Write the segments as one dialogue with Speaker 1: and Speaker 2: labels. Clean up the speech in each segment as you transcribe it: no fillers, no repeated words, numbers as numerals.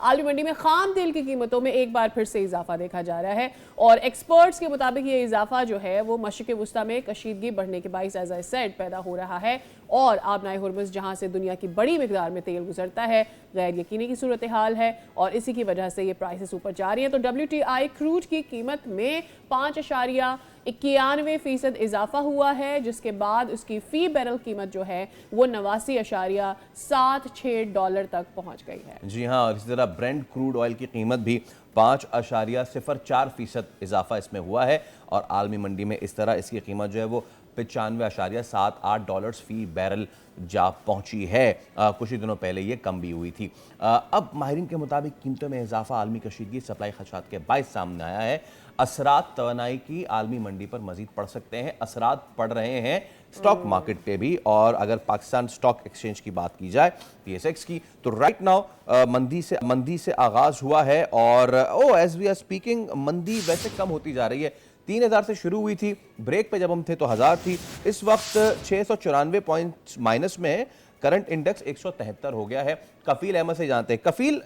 Speaker 1: आलमी मंडी में खाम तेल की कीमतों में एक बार फिर से इजाफा देखा जा रहा है और एक्सपर्ट्स के मुताबिक ये इजाफा जो है वो मशरिक़ वुस्ता में कशीदगी बढ़ने के बाइस एज आई सेड पैदा हो रहा है और आबनाए हुर्मुज़ जहां से दुनिया की बड़ी मिकदार में तेल गुजरता है गैर यकीनी की सूरत हाल है और इसी की वजह से ये प्राइसेस ऊपर जा रही हैं। तो WTI क्रूड की कीमत में 5.91% इजाफा हुआ है जिसके बाद उसकी फी बैरल कीमत जो है वो 89.76 डॉलर तक पहुंच गई है।
Speaker 2: जी हाँ, और इसी तरह ब्रेंट क्रूड ऑयल की कीमत भी 5.04% इजाफा इसमें हुआ है और आलमी मंडी में इस तरह इसकी कीमत जो है वो 95.78 डॉलर्स फी बैरल जा पहुंची है। कुछ ही दिनों पहले ये कम भी हुई थी। अब माहिरीन के मुताबिक कीमतों में इजाफा आलमी कशीदगी सप्लाई खदशात के बायस सामने आया है। असरात तवानाई की आलमी मंडी पर मजीद पड़ सकते हैं, असरात पड़ रहे हैं स्टॉक मार्केट पे भी। और अगर पाकिस्तान स्टॉक एक्सचेंज की बात की जाए PSX की तो राइट नाउ मंदी से आगाज हुआ है और एज वी आर स्पीकिंग मंदी वैसे कम होती जा रही है। 3000 से शुरू हुई थी, ब्रेक पे जब हम थे तो 1000 थी, इस वक्त 694 पॉइंट्स माइनस में है। करंट इंडेक्स 173 हो गया है। कफील अहमद से जानते हैं। कफील,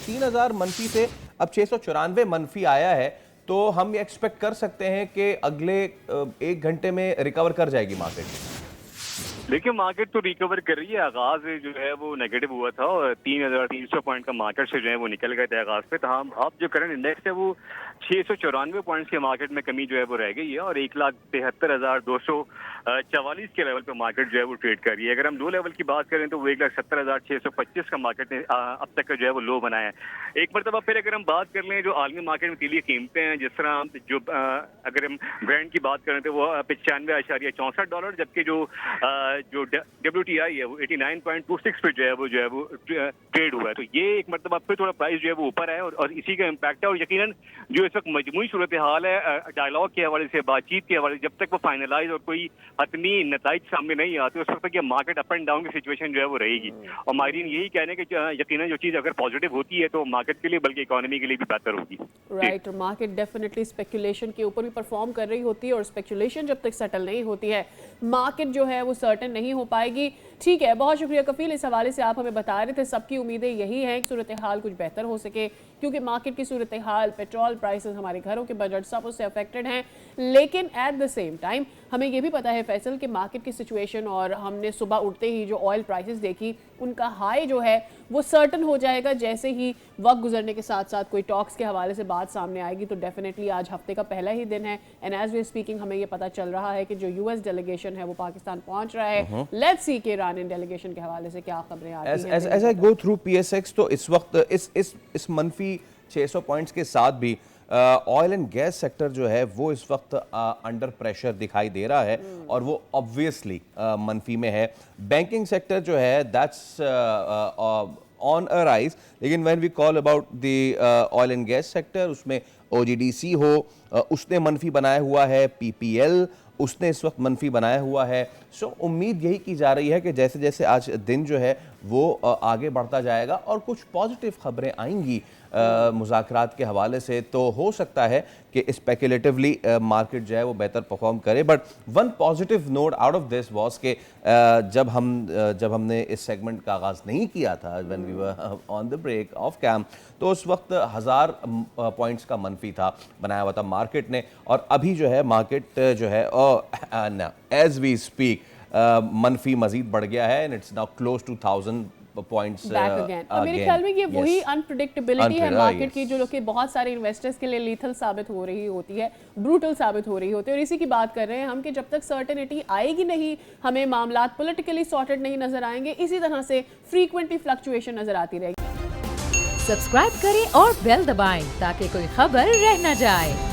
Speaker 2: 3000 मनफी से अब 694 मनफी आया है, तो हम ये एक्सपेक्ट कर सकते हैं कि अगले 1 घंटे में रिकवर कर जाएगी मार्केट?
Speaker 3: देखिए, मार्केट तो रिकवर कर रही है। आगाज जो है वो नेगेटिव हुआ था और 3300 पॉइंट का मार्केट से जो है वो निकल गए थे आगाज पे। तो हम अब जो करंट इंडेक्स है वो 694 पॉइंट्स के मार्केट में कमी जो है वो रह गई है और 1,73,244 के लेवल पे मार्केट जो है वो ट्रेड कर रही है। अगर हम लो लेवल की बात करें तो वो 1,70,625 का मार्केट ने अब तक का जो है वो लो बनाया है। एक मरतबा फिर अगर हम बात कर लें जो आलमी मार्केट में तेलीय कीमतें हैं, जिस तरह जो अगर हम ब्रांड की बात करें तो वो 95.64 डॉलर, जबकि जो WTI है वो 89.26 पे जो है वो ट्रेड हुआ है। तो ये एक मरतबा फिर थोड़ा प्राइस जो है वो ऊपर है और इसी का इम्पैक्ट है। और यकीनन जो इस वक्त मजमूई सूरत हाल है डायलॉग के हवाले से, बातचीत के हवाले से, जब तक वो फाइनलाइज और कोई हतमी नताइज सामने नहीं आते उस वक्त तक ये मार्केट अप एंड डाउन की सिचुएशन जो है वो रहेगी। और माहिरीन यही कहने कि यकीनन जो चीज़ अगर पॉजिटिव होती है तो मार्केट के लिए बल्कि इकोनॉमी के लिए भी बेहतर होगी।
Speaker 1: राइट, और मार्केट डेफिनेटली स्पेकुलेशन के ऊपर भी परफॉर्म कर रही होती है और स्पेकुलेशन जब तक सेटल नहीं होती है मार्केट जो है वो सर्टेन नहीं हो पाएगी। ठीक है, बहुत शुक्रिया कफील, इस हवाले से आप हमें बता रहे थे। सबकी उम्मीदें यही हैं कि सूरत हाल कुछ बेहतर हो सके क्योंकि मार्केट की सूरत हाल, पेट्रोल प्राइसेस, हमारे घरों के बजट सब उससे अफेक्टेड हैं। लेकिन एट द सेम टाइम हमें ये भी पता है फैसल कि मार्केट की सिचुएशन, और हमने सुबह उठते ही जो ऑयल प्राइसेस देखी उनका हाई जो है वो सर्टन हो जाएगा जैसे ही वक्त गुजरने के साथ साथ कोई टॉक्स के हवाले से बात सामने आएगी। तो डेफिनेटली आज हफ्ते का पहला ही दिन है एंड एज वी स्पीकिंग हमें ये पता चल रहा है कि जो US डेलीगेशन है वो पाकिस्तान पहुंच रहा है। लेट्स सी कि ईरानियन डेलीगेशन के हवाले से क्या खबरें आती हैं।
Speaker 2: As I go through PSX तो इस वक्त इस मनफी 600 पॉइंट्स के साथ भी ऑयल एंड गैस सेक्टर जो है वो इस वक्त अंडर प्रेशर दिखाई दे रहा है और वो ऑब्वियसली मनफी में है। बैंकिंग सेक्टर जो है दैट्स ऑन अ राइज, लेकिन when we call about the oil and gas sector उसमें OGDC हो उसने मनफी बनाया हुआ है, PPL उसने इस वक्त मनफी बनाया हुआ है। सो उम्मीद यही की जा रही है कि जैसे जैसे आज दिन जो है वो आगे बढ़ता जाएगा और कुछ पॉजिटिव खबरें आएंगी मुज़ाकरात के हवाले से, तो हो सकता है कि स्पेकुलेटिवली मार्केट जो है वो बेहतर परफॉर्म करे। But one positive note out of this was के जब हमने इस सेगमेंट का आगाज़ नहीं किया था, when we were on the break of cam, तो उस वक्त 1000 पॉइंट्स का मनफी था बनाया हुआ था मार्केट ने, और अभी जो है मार्केट जो है एज वी स्पीक मनफी मजीद बढ़ गया है and it's now close to 1000 points
Speaker 1: back again. और मेरे ख्याल में ये वही अनप्रेडिक्टेबिलिटी है मार्केट की जो कि बहुत सारे इन्वेस्टर्स के लिए लीथल साबित हो रही होती है, ब्रूटल साबित हो रही होती है। और इसी की बात कर रहे हैं हम कि जब तक सर्टेनिटी आएगी नहीं, हमें मामलात पॉलिटिकली सॉर्टेड नहीं नजर आएंगे, इसी तरह से फ्रीक्वेंटली फ्लक्चुएशन नजर आती रहेगी।
Speaker 4: सब्सक्राइब करें और बेल दबाएं ताकि कोई खबर रह न जाए।